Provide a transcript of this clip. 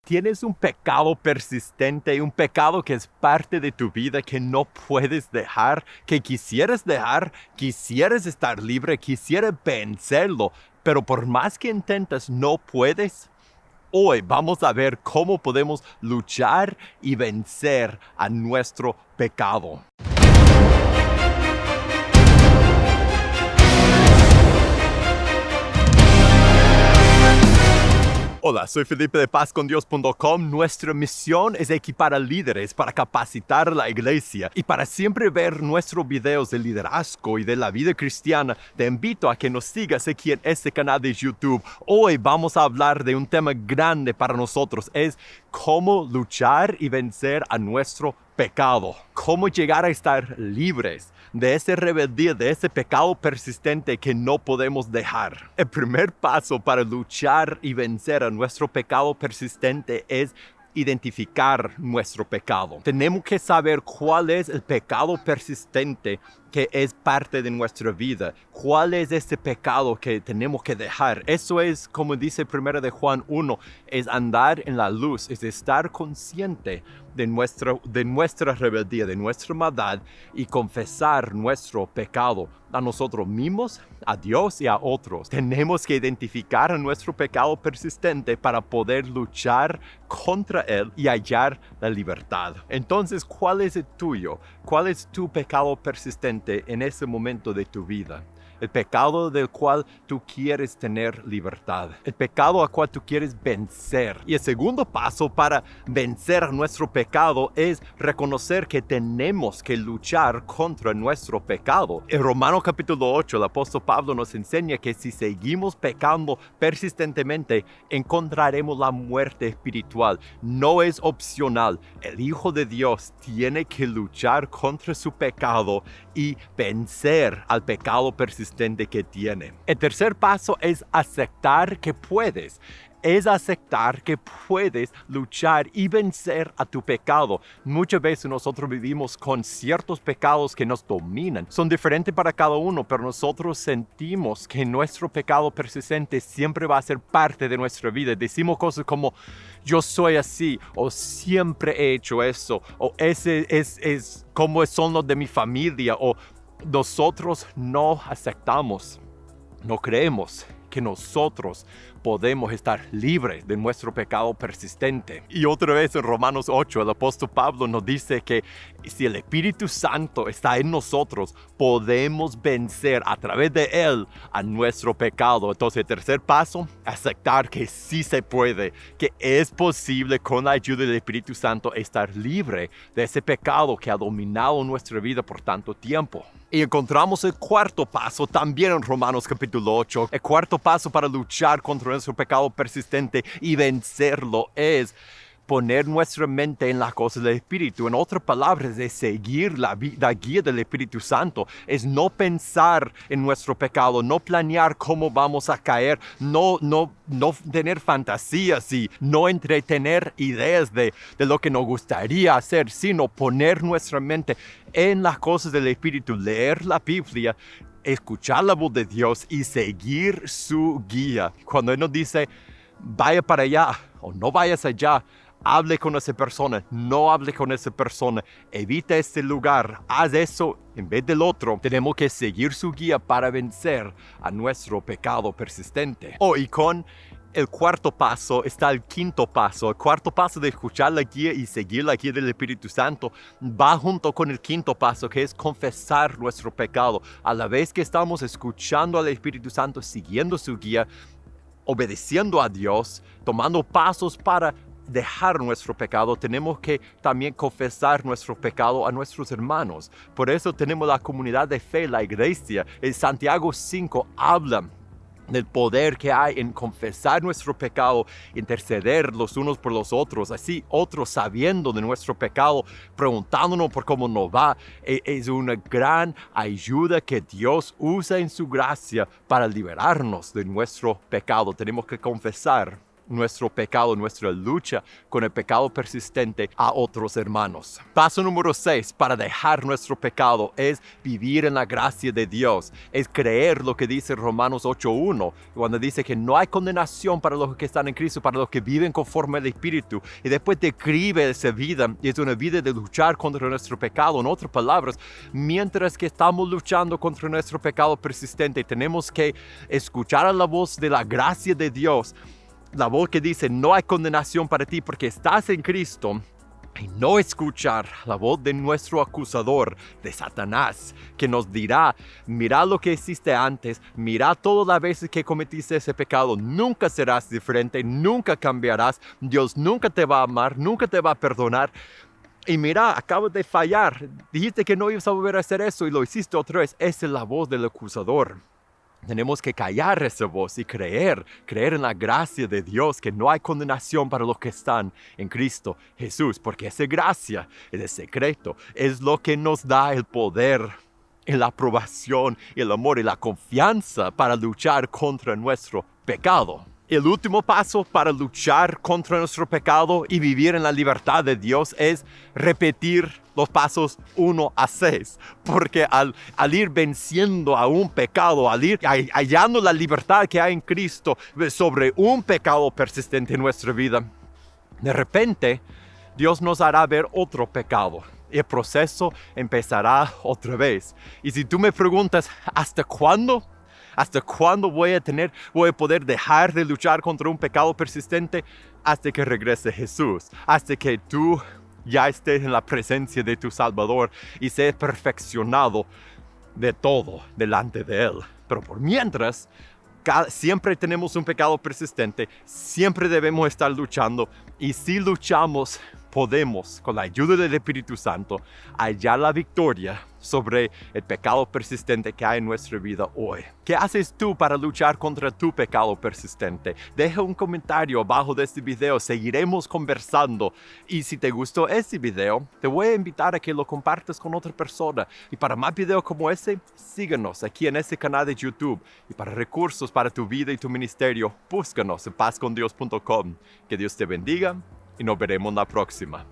tienes un pecado persistente, un pecado que es parte de tu vida que no puedes dejar, que quisieras dejar, quisieras estar libre, quisieras vencerlo, pero por más que intentas no puedes. Hoy vamos a ver cómo podemos luchar y vencer a nuestro pecado. Hola, soy Felipe de PazConDios.com. Nuestra misión es equipar a líderes para capacitar a la iglesia. Y para siempre ver nuestros videos de liderazgo y de la vida cristiana, te invito a que nos sigas aquí en este canal de YouTube. Hoy vamos a hablar de un tema grande para nosotros. Es cómo luchar y vencer a nuestro pecado. Cómo llegar a estar libres de esa rebeldía, de ese pecado persistente que no podemos dejar. El primer paso para luchar y vencer a nuestro pecado persistente es identificar nuestro pecado. Tenemos que saber cuál es el pecado persistente que es parte de nuestra vida. ¿Cuál es ese pecado que tenemos que dejar? Eso es, como dice 1 de Juan 1, es andar en la luz, es estar consciente de nuestra rebeldía, de nuestra maldad y confesar nuestro pecado a nosotros mismos, a Dios y a otros. Tenemos que identificar nuestro pecado persistente para poder luchar contra él y hallar la libertad. Entonces, ¿cuál es el tuyo? ¿Cuál es tu pecado persistente en ese momento de tu vida? El pecado del cual tú quieres tener libertad. El pecado al cual tú quieres vencer. Y el segundo paso para vencer nuestro pecado es reconocer que tenemos que luchar contra nuestro pecado. En Romanos capítulo 8, el apóstol Pablo nos enseña que si seguimos pecando persistentemente, encontraremos la muerte espiritual. No es opcional. El Hijo de Dios tiene que luchar contra su pecado y vencer al pecado persistente que tiene. El tercer paso es aceptar que puedes. Es aceptar que puedes luchar y vencer a tu pecado. Muchas veces nosotros vivimos con ciertos pecados que nos dominan. Son diferentes para cada uno, pero nosotros sentimos que nuestro pecado persistente siempre va a ser parte de nuestra vida. Decimos cosas como, yo soy así, o siempre he hecho eso, o ese es como son los de mi familia, o nosotros no aceptamos, no creemos que nosotros podemos estar libres de nuestro pecado persistente. Y otra vez en Romanos 8, el apóstol Pablo nos dice que si el Espíritu Santo está en nosotros, podemos vencer a través de él a nuestro pecado. Entonces, el tercer paso, aceptar que sí se puede, que es posible con la ayuda del Espíritu Santo estar libre de ese pecado que ha dominado nuestra vida por tanto tiempo. Y encontramos el cuarto paso también en Romanos capítulo 8. El cuarto paso para luchar contra nuestro pecado persistente y vencerlo es poner nuestra mente en las cosas del Espíritu. En otras palabras, es seguir la guía del Espíritu Santo. Es no pensar en nuestro pecado, no planear cómo vamos a caer, no tener fantasías y no entretener ideas de lo que nos gustaría hacer, sino poner nuestra mente en las cosas del Espíritu, leer la Biblia, escuchar la voz de Dios y seguir su guía. Cuando Él nos dice, vaya para allá o no vayas allá, hable con esa persona, no hable con esa persona, evita este lugar, haz eso en vez del otro. Tenemos que seguir su guía para vencer a nuestro pecado persistente. Y con el cuarto paso está el quinto paso. El cuarto paso de escuchar la guía y seguir la guía del Espíritu Santo va junto con el quinto paso, que es confesar nuestro pecado. A la vez que estamos escuchando al Espíritu Santo, siguiendo su guía, obedeciendo a Dios, tomando pasos para dejar nuestro pecado, tenemos que también confesar nuestro pecado a nuestros hermanos. Por eso tenemos la comunidad de fe, la iglesia. En Santiago 5 habla del poder que hay en confesar nuestro pecado, interceder los unos por los otros, así otros sabiendo de nuestro pecado, preguntándonos por cómo nos va. Es una gran ayuda que Dios usa en su gracia para liberarnos de nuestro pecado. Tenemos que confesar nuestro pecado, nuestra lucha con el pecado persistente a otros hermanos. Paso número 6 para dejar nuestro pecado es vivir en la gracia de Dios. Es creer lo que dice Romanos 8:1, cuando dice que no hay condenación para los que están en Cristo, para los que viven conforme al Espíritu. Y después describe esa vida, y es una vida de luchar contra nuestro pecado. En otras palabras, mientras que estamos luchando contra nuestro pecado persistente, tenemos que escuchar la voz de la gracia de Dios, la voz que dice no hay condenación para ti porque estás en Cristo, y no escuchar la voz de nuestro acusador, de Satanás, que nos dirá, mira lo que hiciste antes, mira todas las veces que cometiste ese pecado, nunca serás diferente, nunca cambiarás, Dios nunca te va a amar, nunca te va a perdonar. Y mira, acabas de fallar, dijiste que no ibas a volver a hacer eso y lo hiciste otra vez. Esa es la voz del acusador. Tenemos que callar esa voz y creer en la gracia de Dios, que no hay condenación para los que están en Cristo Jesús, porque esa gracia, ese secreto, es lo que nos da el poder, la aprobación, el amor y la confianza para luchar contra nuestro pecado. El último paso para luchar contra nuestro pecado y vivir en la libertad de Dios es repetir los pasos 1 a 6. Porque al ir venciendo a un pecado, al ir hallando la libertad que hay en Cristo sobre un pecado persistente en nuestra vida, de repente Dios nos hará ver otro pecado. El proceso empezará otra vez. Y si tú me preguntas, ¿hasta cuándo? ¿Hasta cuándo voy a poder dejar de luchar contra un pecado persistente? Hasta que regrese Jesús, hasta que tú ya estés en la presencia de tu Salvador y seas perfeccionado de todo delante de Él. Pero por mientras, siempre tenemos un pecado persistente, siempre debemos estar luchando, y si luchamos, podemos, con la ayuda del Espíritu Santo, hallar la victoria sobre el pecado persistente que hay en nuestra vida hoy. ¿Qué haces tú para luchar contra tu pecado persistente? Deja un comentario abajo de este video, seguiremos conversando. Y si te gustó este video, te voy a invitar a que lo compartas con otra persona. Y para más videos como ese, síguenos aquí en este canal de YouTube. Y para recursos para tu vida y tu ministerio, búscanos en pazcondios.com. Que Dios te bendiga y nos veremos la próxima.